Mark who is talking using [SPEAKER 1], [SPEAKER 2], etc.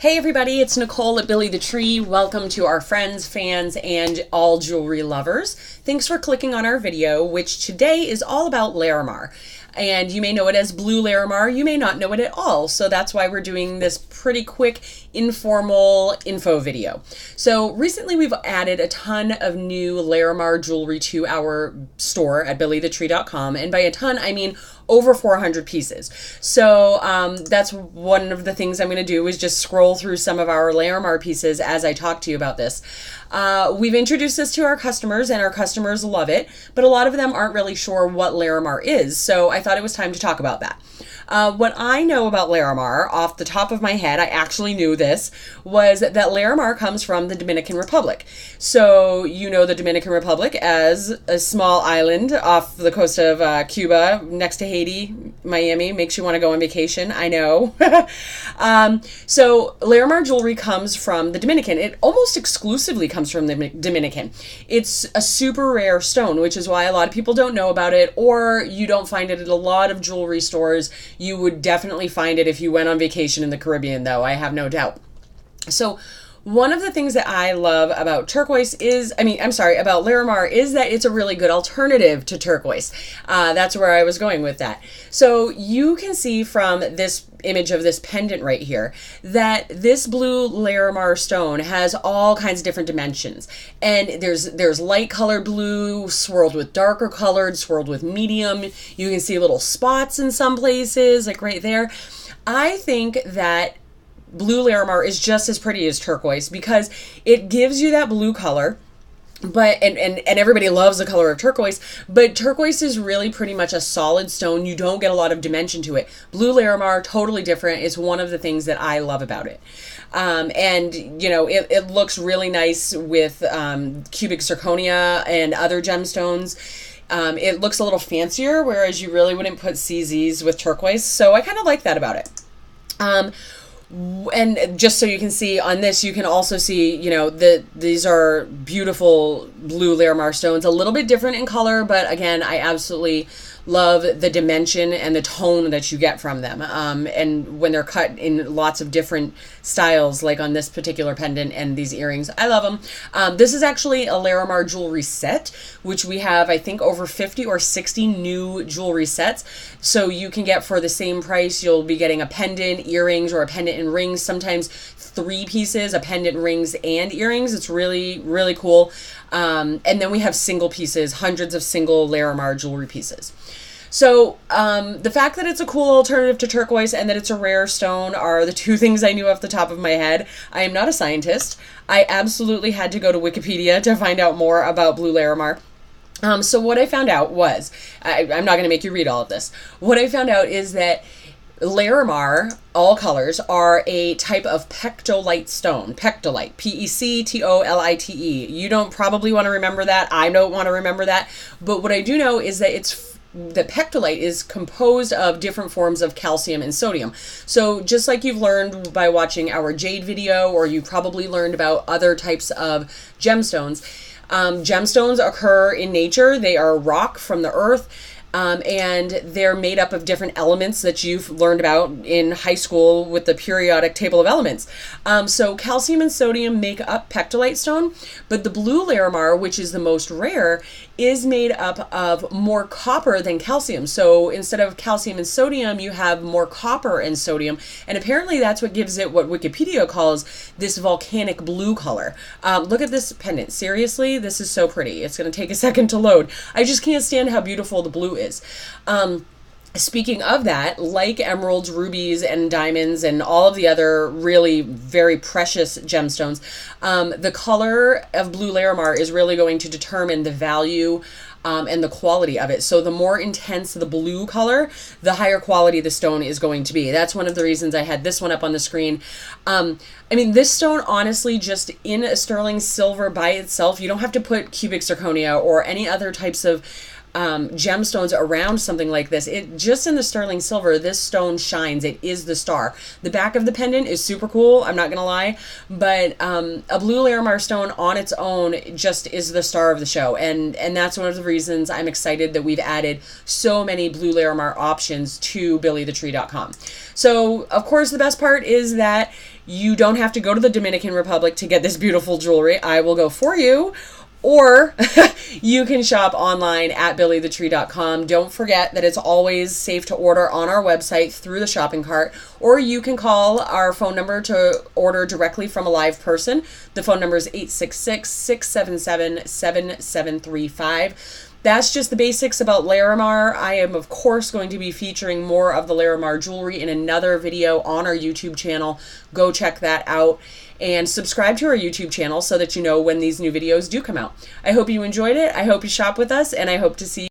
[SPEAKER 1] Hey everybody, it's Nicole at Billy the Tree. Welcome to our friends, fans, and all jewelry lovers. Thanks for clicking on our video, which today is all about Larimar. And you may know it as blue Larimar, you may not know it at all. So that's why we're doing this pretty quick, informal info video. So recently we've added a ton of new Larimar jewelry to our store at BillyTheTree.com. And by a ton, I mean over 400 pieces. So that's one of the things I'm going to do is just scroll through some of our Larimar pieces as I talk to you about this. We've introduced this to our customers and our customers love it, but a lot of them aren't really sure what Larimar is. So I thought it was time to talk about that. What I know about Larimar, off the top of my head, I actually knew this, was that Larimar comes from the Dominican Republic. So you know the Dominican Republic as a small island off the coast of Cuba, next to Haiti. Miami makes you want to go on vacation, I know. So Larimar jewelry comes from the Dominican. It almost exclusively comes from the Dominican. It's a super rare stone, which is why a lot of people don't know about it, or you don't find it at a lot of jewelry stores. You would definitely find it if you went on vacation in the Caribbean, though, I have no doubt. So one of the things that I love about turquoise about Larimar is that it's a really good alternative to turquoise. That's where I was going with that. So you can see from this image of this pendant right here that this blue Larimar stone has all kinds of different dimensions. And there's light colored blue swirled with darker colored, swirled with medium. You can see little spots in some places, like right there. I think that blue Larimar is just as pretty as turquoise because it gives you that blue color. But and everybody loves the color of turquoise, but turquoise is really pretty much a solid stone. You don't get a lot of dimension to it. Blue Larimar, totally different. It's one of the things that I love about it. And you know, it looks really nice with cubic zirconia and other gemstones. It looks a little fancier, whereas you really wouldn't put CZs with turquoise. So I kind of like that about it. And just so you can see on this, you can also see, you know, these are beautiful blue Larimar stones, a little bit different in color, but again, I absolutely love the dimension and the tone that you get from them. And when they're cut in lots of different styles, like on this particular pendant and these earrings, I love them. This is actually a Larimar jewelry set, which we have, I think, over 50 or 60 new jewelry sets. So you can get for the same price, you'll be getting a pendant, earrings, or a pendant and rings, sometimes 3 pieces, a pendant, rings, and earrings. It's really, really cool. And then we have single pieces, hundreds of single Larimar jewelry pieces. So the fact that it's a cool alternative to turquoise and that it's a rare stone are the two things I knew off the top of my head. I am not a scientist. I absolutely had to go to Wikipedia to find out more about blue Larimar. So what I found out was, I'm not going to make you read all of this. What I found out is that Larimar, all colors, are a type of pectolite stone. Pectolite, Pectolite. You don't probably want to remember that. I don't want to remember that. But what I do know is that the pectolite is composed of different forms of calcium and sodium. So just like you've learned by watching our jade video, or you probably learned about other types of gemstones, gemstones occur in nature. They are rock from the earth. And they're made up of different elements that you've learned about in high school with the periodic table of elements. So calcium and sodium make up pectolite stone, but the blue Larimar, which is the most rare, is made up of more copper than calcium. So instead of calcium and sodium, you have more copper and sodium. And apparently that's what gives it what Wikipedia calls this volcanic blue color. Look at this pendant. Seriously, this is so pretty. It's going to take a second to load. I just can't stand how beautiful the blue is. Speaking of that, like emeralds, rubies, and diamonds, and all of the other really very precious gemstones, the color of blue Larimar is really going to determine the value and the quality of it. So the more intense the blue color, the higher quality the stone is going to be. That's one of the reasons I had this one up on the screen. I mean, this stone, honestly, just in a sterling silver by itself, you don't have to put cubic zirconia or any other types of gemstones around something like this. It just in the sterling silver, this stone shines. It is the star. The back of the pendant is super cool, I'm not gonna lie, but a blue Larimar stone on its own just is the star of the show, and that's one of the reasons I'm excited that we've added so many blue Larimar options to BillyTheTree.com. So of course the best part is that You don't have to go to the Dominican Republic to get this beautiful jewelry. I will go for you. Or you can shop online at BillyTheTree.com. Don't forget that it's always safe to order on our website through the shopping cart, or you can call our phone number to order directly from a live person. The phone number is 866-677-7735. That's just the basics about Larimar. I am, of course, going to be featuring more of the Larimar jewelry in another video on our YouTube channel. Go check that out. And subscribe to our YouTube channel so that you know when these new videos do come out. I hope you enjoyed it. I hope you shop with us, and I hope to see you